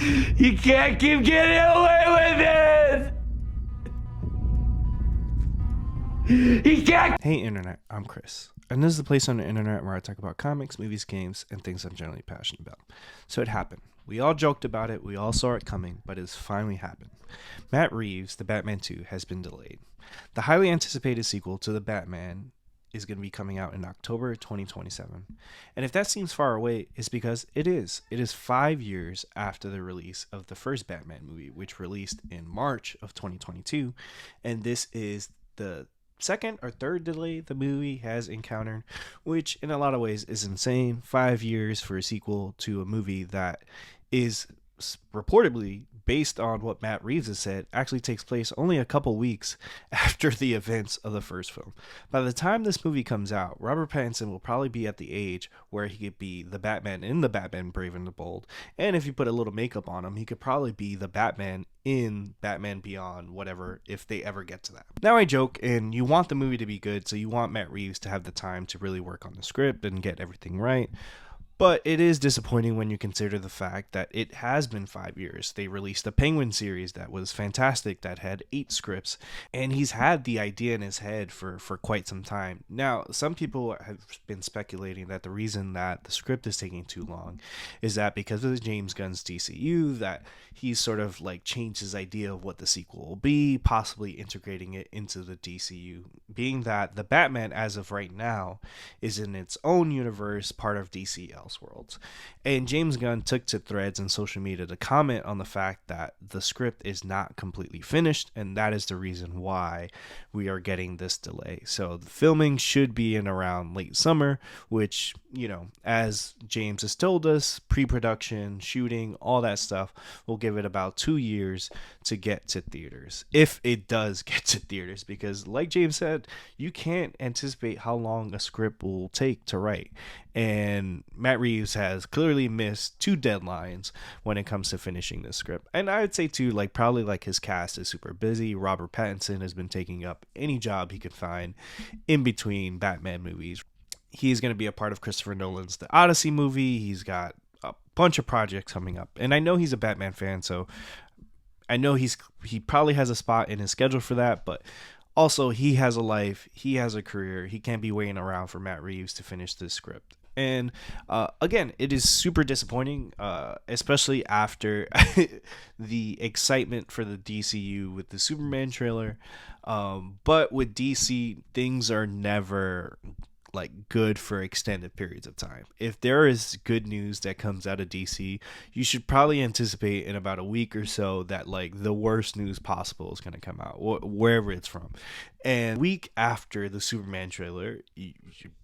You can't keep getting away with it! You can't. Hey Internet, I'm Chris, and this is the place on the internet where I talk about comics, movies, games, and things I'm generally passionate about. So it happened. We all joked about it, we all saw it coming, but it's finally happened. Matt Reeves' The Batman 2 has been delayed. The highly anticipated sequel to The Batman is going to be coming out in October 2027. And if that seems far away, it's because it is. It is 5 years after the release of the first Batman movie, which released in March of 2022, and this is the second or third delay the movie has encountered, which in a lot of ways is insane. 5 years for a sequel to a movie that is reportedly, based on what Matt Reeves has said, actually takes place only a couple weeks after the events of the first film. By the time this movie comes out, Robert Pattinson will probably be at the age where he could be the Batman in the Batman Brave and the Bold, and if you put a little makeup on him, he could probably be the Batman in Batman Beyond, whatever, if they ever get to that. Now I joke, and you want the movie to be good, so you want Matt Reeves to have the time to really work on the script and get everything right. But it is disappointing when you consider the fact that it has been 5 years. They released a Penguin series that was fantastic, that had 8 scripts, and he's had the idea in his head for quite some time. Now, some people have been speculating that the reason that the script is taking too long is that because of James Gunn's DCU, that he's sort of like changed his idea of what the sequel will be, possibly integrating it into the DCU, being that the Batman, as of right now, is in its own universe, part of DC Elseworlds. And James Gunn took to threads and social media to comment on the fact that the script is not completely finished, and that is the reason why we are getting this delay. So the filming should be in around late summer, which, you know, as James has told us, pre-production, shooting, all that stuff will give it about 2 years to get to theaters, if it does get to theaters, because like James said, you can't anticipate how long a script will take to write. And Matt Reeves has clearly missed 2 deadlines when it comes to finishing this script. And I would say too, like, probably like his cast is super busy. Robert Pattinson has been taking up any job he could find in between Batman movies. He's going to be a part of Christopher Nolan's The Odyssey movie. He's got a bunch of projects coming up, and I know he's a Batman fan, so I know he probably has a spot in his schedule for that, but also he has a life, he has a career, he can't be waiting around for Matt Reeves to finish this script. And again, it is super disappointing, especially after the excitement for the DCU with the Superman trailer. But with DC, things are never like good for extended periods of time. If there is good news that comes out of DC, you should probably anticipate in about a week or so that like the worst news possible is going to come out, wherever it's from. And week after the Superman trailer,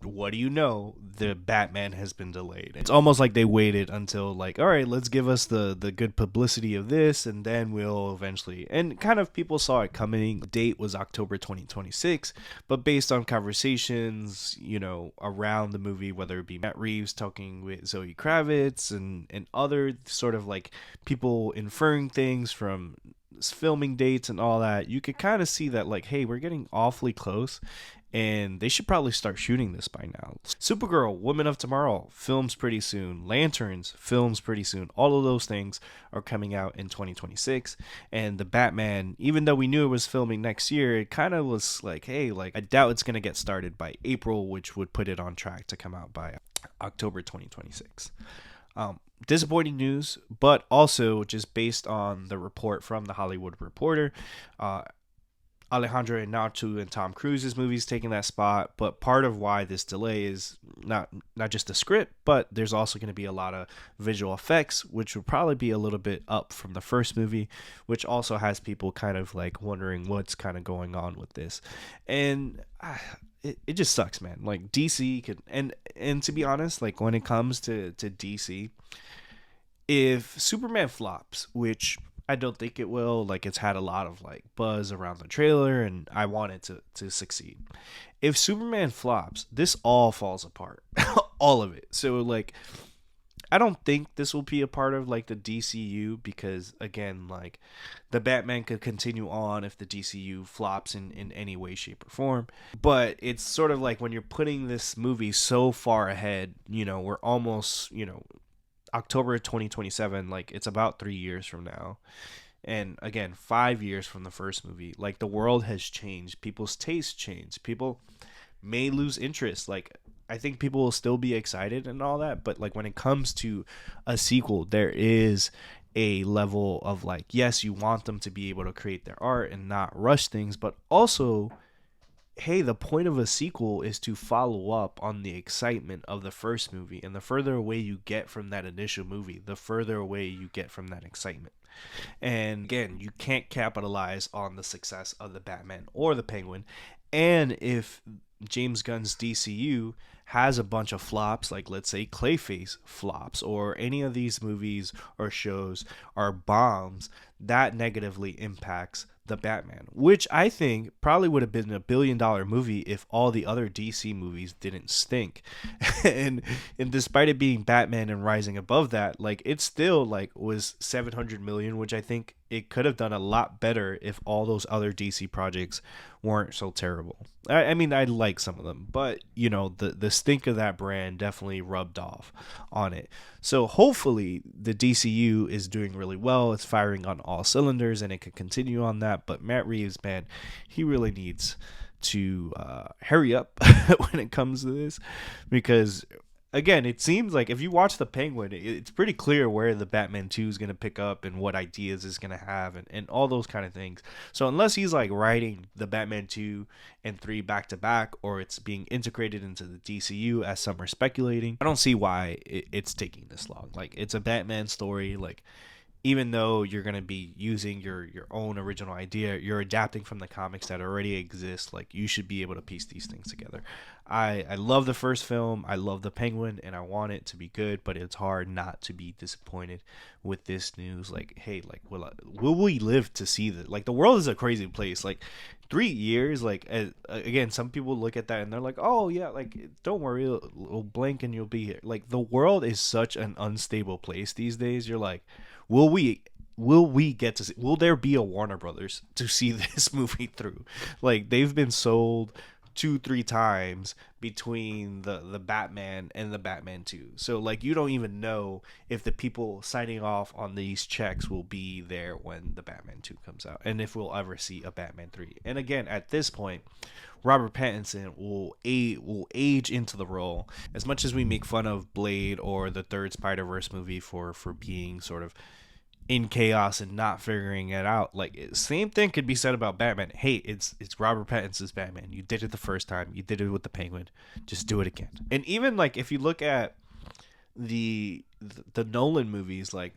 what do you know? The Batman has been delayed. It's almost like they waited until like, all right, let's give us the good publicity of this, and then we'll eventually. And kind of people saw it coming. The date was October 2026, but based on conversations, you know, around the movie, whether it be Matt Reeves talking with Zoe Kravitz and other sort of like people inferring things from filming dates and all that, you could kind of see that like, hey, we're getting awfully close, and they should probably start shooting this by now. Supergirl, Woman of Tomorrow films pretty soon. Lanterns films pretty soon. All of those things are coming out in 2026. And the Batman, even though we knew it was filming next year, it kind of was like, hey, like I doubt it's going to get started by April, which would put it on track to come out by October 2026. Disappointing news, but also just based on the report from the Hollywood Reporter, Alejandro Inarritu and Tom Cruise's movies taking that spot. But part of why this delay is not just the script, but there's also going to be a lot of visual effects, which will probably be a little bit up from the first movie, which also has people kind of like wondering what's kind of going on with this. And it just sucks, man. Like DC could, and to be honest, like when it comes to DC, if Superman flops, which I don't think it will, like it's had a lot of like buzz around the trailer, and I want it to succeed. If Superman flops, this all falls apart. All of it. So like I don't think this will be a part of like the DCU, because again, like the Batman could continue on if the DCU flops in any way, shape, or form. But it's sort of like when you're putting this movie so far ahead, you know, we're almost, you know, October 2027. Like, it's about 3 years from now. And again, 5 years from the first movie. Like, the world has changed. People's tastes change. People may lose interest. Like, I think people will still be excited and all that, but like when it comes to a sequel, there is a level of like, yes, you want them to be able to create their art and not rush things, but also, hey, the point of a sequel is to follow up on the excitement of the first movie, and the further away you get from that initial movie, the further away you get from that excitement. And again, you can't capitalize on the success of the Batman or the Penguin. And if James Gunn's DCU has a bunch of flops, like let's say Clayface flops, or any of these movies or shows are bombs, that negatively impacts the Batman, which I think probably would have been $1 billion movie if all the other DC movies didn't stink. and despite it being Batman and rising above that, like it still like was 700 million, which I think it could have done a lot better if all those other DC projects weren't so terrible. I mean, I like some of them, but you know, the stink of that brand definitely rubbed off on it. So hopefully the DCU is doing really well. It's firing on all cylinders and it can continue on that. But Matt Reeves, man, he really needs to hurry up when it comes to this, because again, it seems like if you watch The Penguin, it's pretty clear where the Batman 2 is going to pick up and what ideas is going to have and all those kind of things. So unless he's like writing the Batman 2 and 3 back to back, or it's being integrated into the DCU as some are speculating, I don't see why it's taking this long. Like, it's a Batman story. Like, even though you're going to be using your own original idea, you're adapting from the comics that already exist. Like, you should be able to piece these things together. I love the first film. I love the Penguin, and I want it to be good, but it's hard not to be disappointed with this news. Like, hey, like, will we live to see this? Like, the world is a crazy place. Like, 3 years, like, again, some people look at that and they're like, oh yeah, like, don't worry, it'll blink and you'll be here. Like, the world is such an unstable place these days. You're like, will we get to see, will there be a Warner Brothers to see this movie through? Like, they've been sold 2-3 times between the Batman and the Batman 2. So like, you don't even know if the people signing off on these checks will be there when the Batman 2 comes out, and if we'll ever see a Batman 3. And again, at this point, Robert Pattinson will age into the role. As much as we make fun of Blade or the third Spider-Verse movie for being sort of in chaos and not figuring it out, like, same thing could be said about Batman. Hey, it's Robert Pattinson's Batman. You did it the first time. You did it with the Penguin. Just do it again. And even like, if you look at the Nolan movies, like,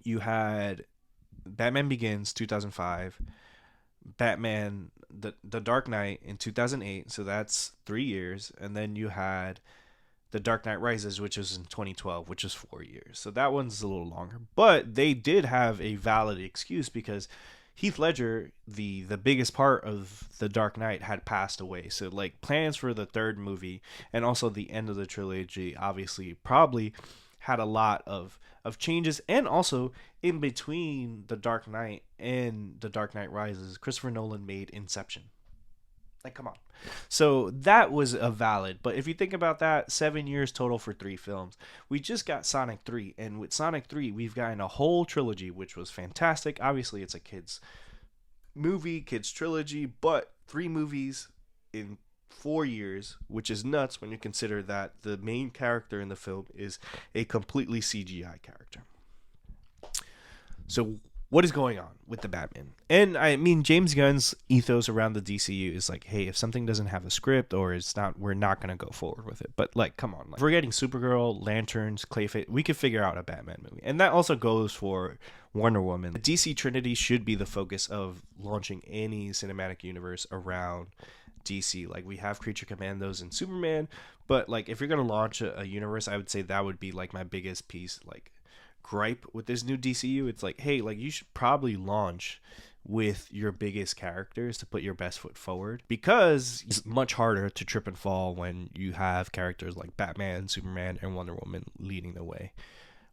you had Batman Begins 2005, Batman the Dark Knight in 2008, so that's 3 years, and then you had The Dark Knight Rises, which was in 2012, which is 4 years. So that one's a little longer. But they did have a valid excuse, because Heath Ledger, the biggest part of The Dark Knight, had passed away. So like, plans for the third movie and also the end of the trilogy obviously probably had a lot of changes. And also, in between The Dark Knight and The Dark Knight Rises, Christopher Nolan made Inception. Like, come on. So that was a valid. But if you think about that, 7 years total for 3 films. We just got Sonic 3. And with Sonic 3, we've gotten a whole trilogy, which was fantastic. Obviously, it's a kids movie, kids trilogy. But 3 movies in 4 years, which is nuts when you consider that the main character in the film is a completely CGI character. So what is going on with the Batman? And I mean, James Gunn's ethos around the DCU is like, hey, if something doesn't have a script or it's not, we're not going to go forward with it. But like, come on, like, if we're getting Supergirl, Lanterns, Clayface, we could figure out a Batman movie. And that also goes for Wonder Woman. The DC Trinity should be the focus of launching any cinematic universe around DC. Like, we have Creature Commandos and Superman, but like, if you're going to launch a universe, I would say that would be like my biggest piece, like, gripe with this new DCU. It's like, hey, like, you should probably launch with your biggest characters to put your best foot forward, because it's much harder to trip and fall when you have characters like Batman, Superman, and Wonder Woman leading the way.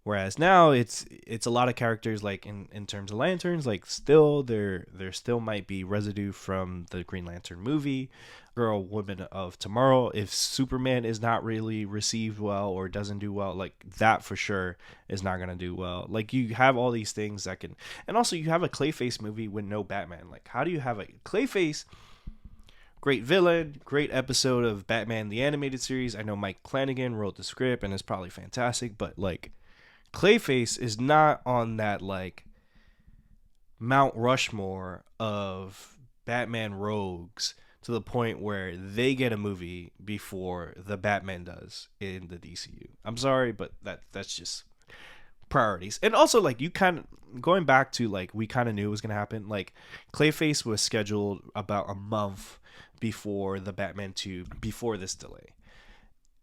Whereas now it's a lot of characters, like in terms of lanterns, like still there still might be residue from the Green Lantern movie, Girl, Woman of Tomorrow. If Superman is not really received well or doesn't do well, like that for sure is not gonna do well. Like you have all these things that can, and also you have a Clayface movie with no Batman. Like how do you have a Clayface? Great villain, great episode of Batman the Animated Series. I know Mike Flanagan wrote the script and it's probably fantastic, but like Clayface is not on that like Mount Rushmore of Batman rogues to the point where they get a movie before the Batman does in the DCU. I'm sorry, but that's just priorities. And also like you kind of going back to like we kind of knew it was going to happen. Like Clayface was scheduled about a month before the Batman 2 before this delay.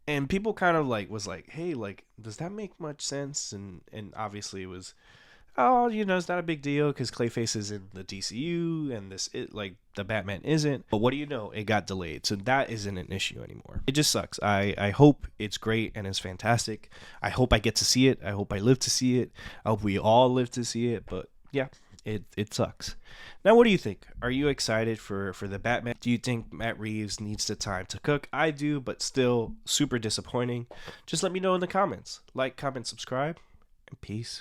And people kind of like was like, hey, like does that make much sense? And obviously it was, oh, you know, it's not a big deal because Clayface is in the DCU and like the Batman isn't. But what do you know, it got delayed, so that isn't an issue anymore. It just sucks. I hope it's great and it's fantastic. I hope I get to see it. I hope I live to see it. I hope we all live to see it. But yeah, it sucks. Now, what do you think? Are you excited for the Batman? Do you think Matt Reeves needs the time to cook? I do, but still super disappointing. Just let me know in the comments. Like, comment, subscribe, and peace.